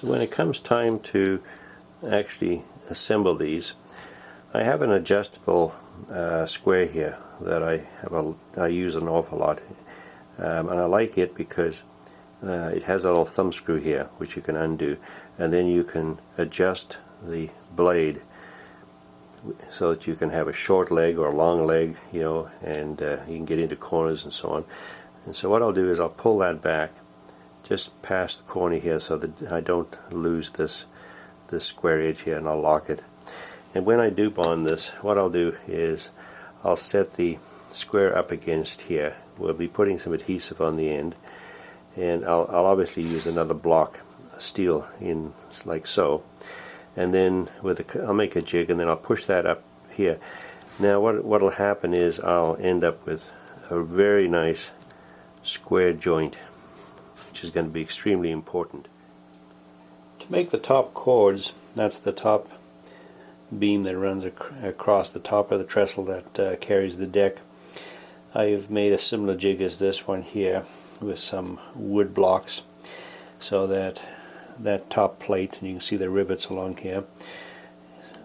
So when it comes time to actually assemble these, I have an adjustable square here that I use an awful lot, and I like it because it has a little thumb screw here which you can undo, and then you can adjust the blade so that you can have a short leg or a long leg, you know, and you can get into corners and so on. And so what I'll do is I'll pull that back just past the corner here so that I don't lose this square edge here, and I'll lock it. And when I do bond this, what I'll do is I'll set the square up against here. We'll be putting some adhesive on the end, and I'll obviously use another block steel in like so, and then I'll make a jig, and then I'll push that up here. Now what'll happen is I'll end up with a very nice square joint, which is going to be extremely important. To make the top chords, that's the top beam that runs across the top of the trestle that carries the deck, I've made a similar jig as this one here with some wood blocks, so that that top plate, and you can see the rivets along here,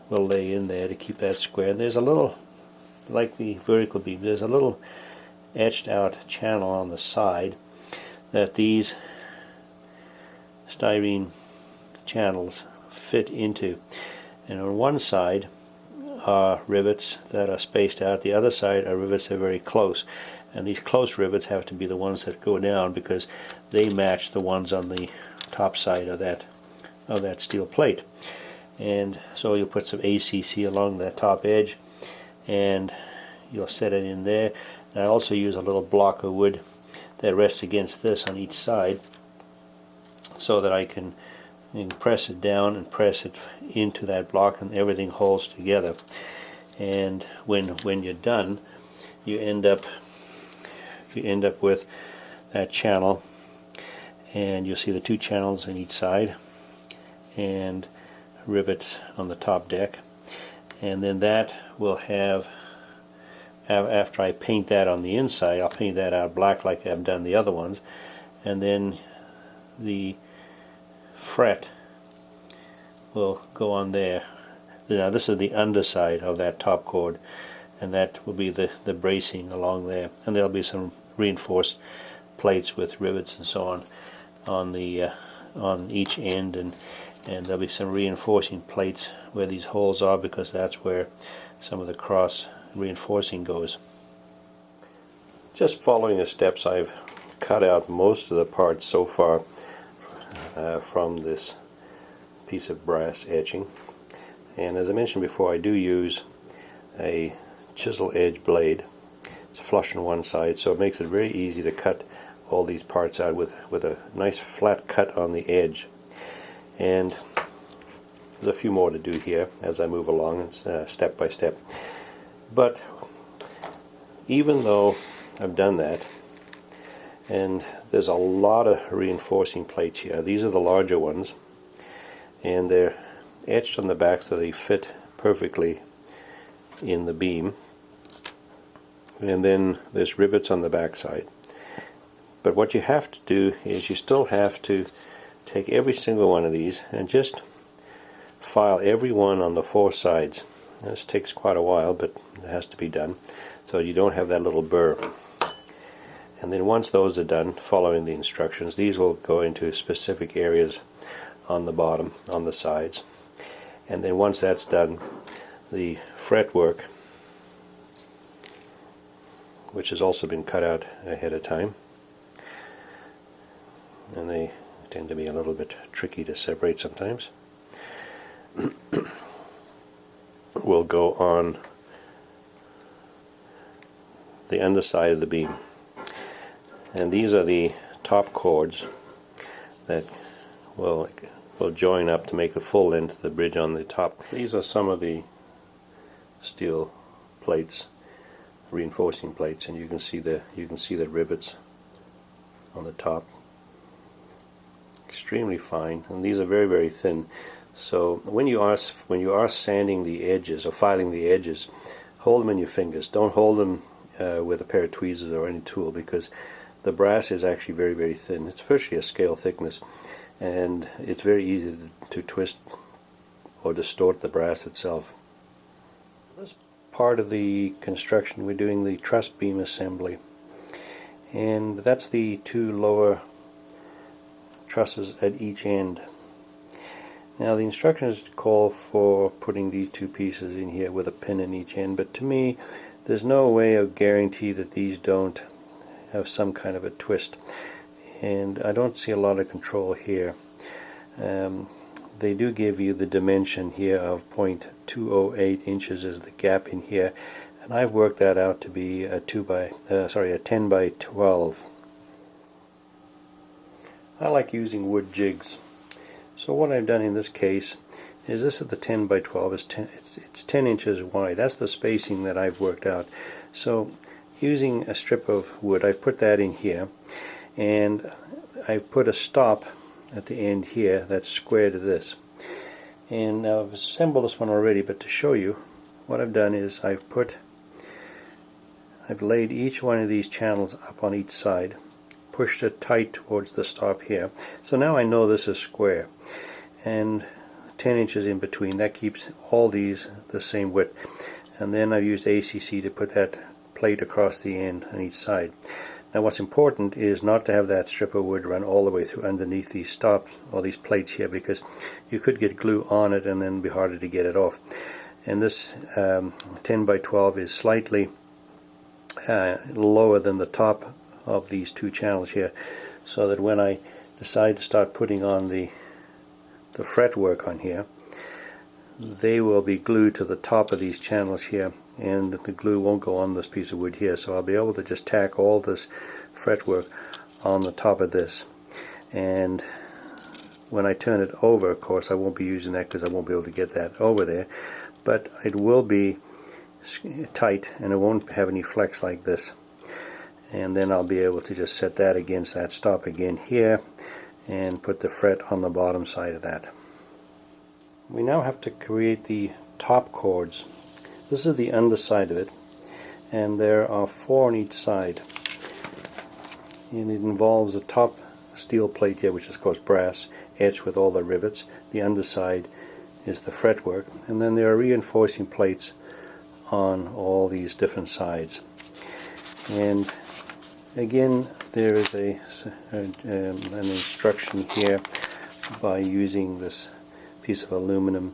will lay in there to keep that square. There's a little, like the vertical beam, there's a little etched out channel on the side that these styrene channels fit into, and on one side are rivets that are spaced out, the other side are rivets that are very close, and these close rivets have to be the ones that go down because they match the ones on the top side of that steel plate. And so you'll put some ACC along that top edge and you'll set it in there. And I also use a little block of wood that rests against this on each side, so that I can press it down and press it into that block, and everything holds together. And when you're done, you end up with that channel, and you'll see the two channels on each side and rivets on the top deck. And then that will have, after I paint that on the inside, I'll paint that out black like I've done the other ones, and then the fret will go on there. Now this is the underside of that top chord, and that will be the bracing along there, and there'll be some reinforced plates with rivets and so on the on each end, and there'll be some reinforcing plates where these holes are, because that's where some of the cross reinforcing goes. Just following the steps, I've cut out most of the parts so far from this piece of brass etching, and as I mentioned before, I do use a chisel edge blade. It's flush on one side, so it makes it very easy to cut all these parts out with a nice flat cut on the edge. And there's a few more to do here as I move along, step by step. But even though I've done that, and there's a lot of reinforcing plates here, these are the larger ones, and they're etched on the back so they fit perfectly in the beam, and then there's rivets on the back side. But what you have to do is you still have to take every single one of these and just file every one on the four sides. This takes quite a while, but it has to be done so you don't have that little burr. And then once those are done, following the instructions, these will go into specific areas on the bottom, on the sides. And then once that's done, the fretwork, which has also been cut out ahead of time, and they tend to be a little bit tricky to separate sometimes, will go on the underside of the beam. And these are the top chords that will join up to make the full length of the bridge on the top. These are some of the steel plates, reinforcing plates, and you can see the rivets on the top. Extremely fine, and these are very, very thin. So when you are sanding the edges or filing the edges, hold them in your fingers. Don't hold them with a pair of tweezers or any tool, because the brass is actually very, very thin. It's virtually a scale thickness, and it's very easy to twist or distort the brass itself. This part of the construction, we're doing the truss beam assembly, and that's the two lower trusses at each end. Now the instructions call for putting these two pieces in here with a pin in each end, but to me there's no way of guarantee that these don't have some kind of a twist, and I don't see a lot of control here. They do give you the dimension here of 0.208 inches as the gap in here, and I've worked that out to be a 10 by 12. I like using wood jigs. So what I've done in this case is this is the 10 by 12 is it's 10 inches wide. That's the spacing that I've worked out. So using a strip of wood, I've put that in here, and I've put a stop at the end here that's square to this. And now I've assembled this one already, but to show you what I've done is I've laid each one of these channels up on each side, pushed it tight towards the stop here. So now I know this is square, and 10 inches in between. That keeps all these the same width. And then I've used ACC to put that plate across the end on each side. Now what's important is not to have that strip of wood run all the way through underneath these stops or these plates here, because you could get glue on it and then it'd be harder to get it off. And this 10 by 12 is slightly lower than the top of these two channels here, so that when I decide to start putting on the fretwork on here, they will be glued to the top of these channels here, and the glue won't go on this piece of wood here, so I'll be able to just tack all this fretwork on the top of this. And when I turn it over, of course I won't be using that because I won't be able to get that over there, but it will be tight and it won't have any flex like this. And then I'll be able to just set that against that stop again here and put the fret on the bottom side of that. We now have to create the top chords. This is the underside of it, and there are 4 on each side, and it involves a top steel plate here, which is of course brass, etched with all the rivets. The underside is the fretwork, and then there are reinforcing plates on all these different sides. And again, there is an instruction here by using this piece of aluminum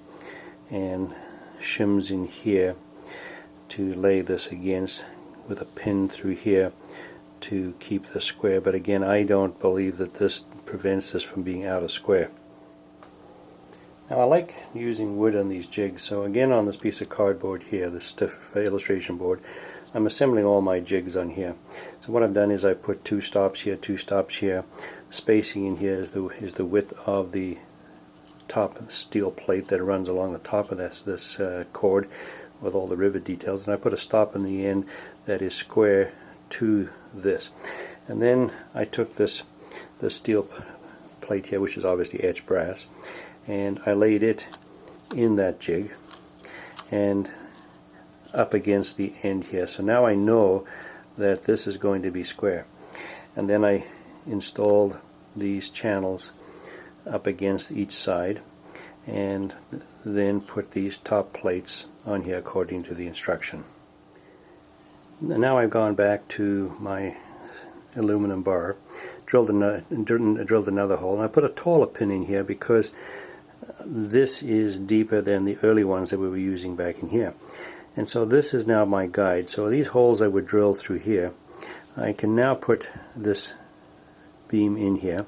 and shims in here to lay this against with a pin through here to keep the square. But again, I don't believe that this prevents this from being out of square. Now I like using wood on these jigs, so again on this piece of cardboard here, this stiff illustration board, I'm assembling all my jigs on here. So what I've done is I put 2 stops here, 2 stops here. Spacing in here is the width of the top steel plate that runs along the top of this cord with all the rivet details, and I put a stop in the end that is square to this. And then I took this steel plate here, which is obviously etched brass, and I laid it in that jig and up against the end here. So now I know that this is going to be square. And then I installed these channels up against each side, and then put these top plates on here according to the instruction. Now I've gone back to my aluminum bar, drilled another hole, and I put a taller pin in here because this is deeper than the early ones that we were using back in here. And so this is now my guide. So these holes I would drill through here, I can now put this beam in here,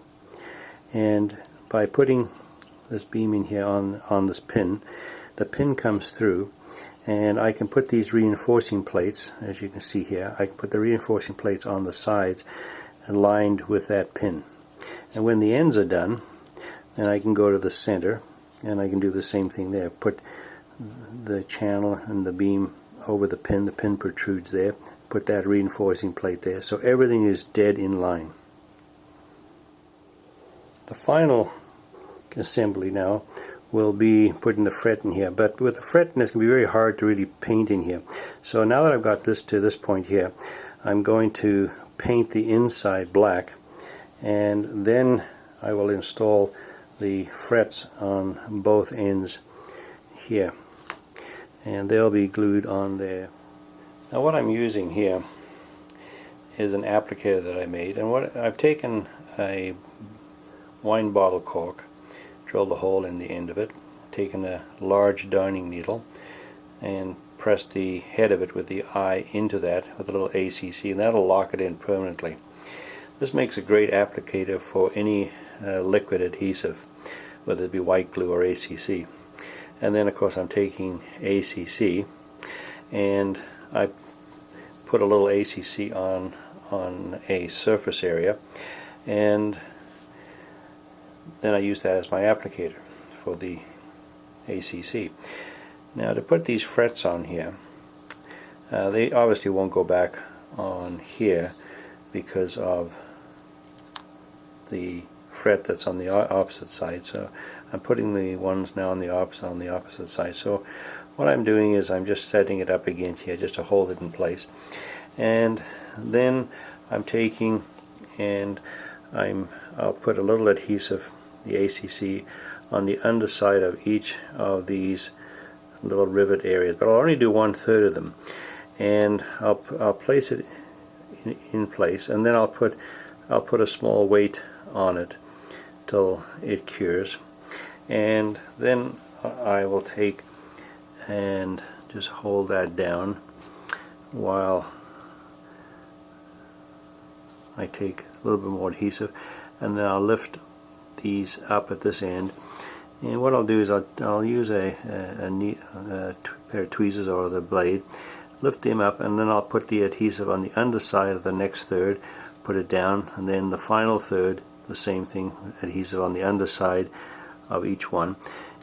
and by putting this beam in here on this pin, the pin comes through, and I can put these reinforcing plates, as you can see here, I can put the reinforcing plates on the sides aligned with that pin. And when the ends are done, then I can go to the center and I can do the same thing there. Put the channel and the beam over the pin protrudes there, put that reinforcing plate there, so everything is dead in line. The final assembly now will be putting the fret in here, but with the fret it's going to be very hard to really paint in here. So now that I've got this to this point here, I'm going to paint the inside black, and then I will install the frets on both ends here, and they'll be glued on there. Now what I'm using here is an applicator that I made, and what I've taken a wine bottle cork, drilled a hole in the end of it, taken a large darning needle and pressed the head of it with the eye into that with a little ACC, and that'll lock it in permanently. This makes a great applicator for any liquid adhesive, whether it be white glue or ACC. And then of course I'm taking ACC, and I put a little ACC on a surface area, and then I use that as my applicator for the ACC. Now to put these frets on here, they obviously won't go back on here because of the fret that's on the opposite side, so I'm putting the ones now on the opposite side. So what I'm doing is I'm just setting it up against here just to hold it in place, and then I'm taking and I'll put a little adhesive, the ACC, on the underside of each of these little rivet areas, but I'll only do 1/3 of them, and I'll place it in place, and then I'll put a small weight on it till it cures, and then I will take and just hold that down while I take a little bit more adhesive, and then I'll lift these up at this end, and what I'll do is I'll use a pair of tweezers or the blade, lift them up, and then I'll put the adhesive on the underside of the next third, put it down, and then the final third, the same thing, adhesive on the underside of each one.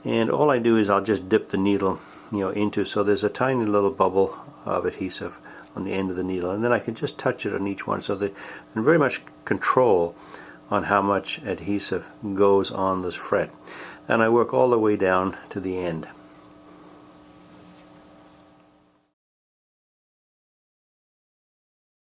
And all I do is I'll just dip the needle, into, so there's a tiny little bubble of adhesive on the end of the needle, and then I can just touch it on each one, so that and very much control on how much adhesive goes on this fret. And I work all the way down to the end.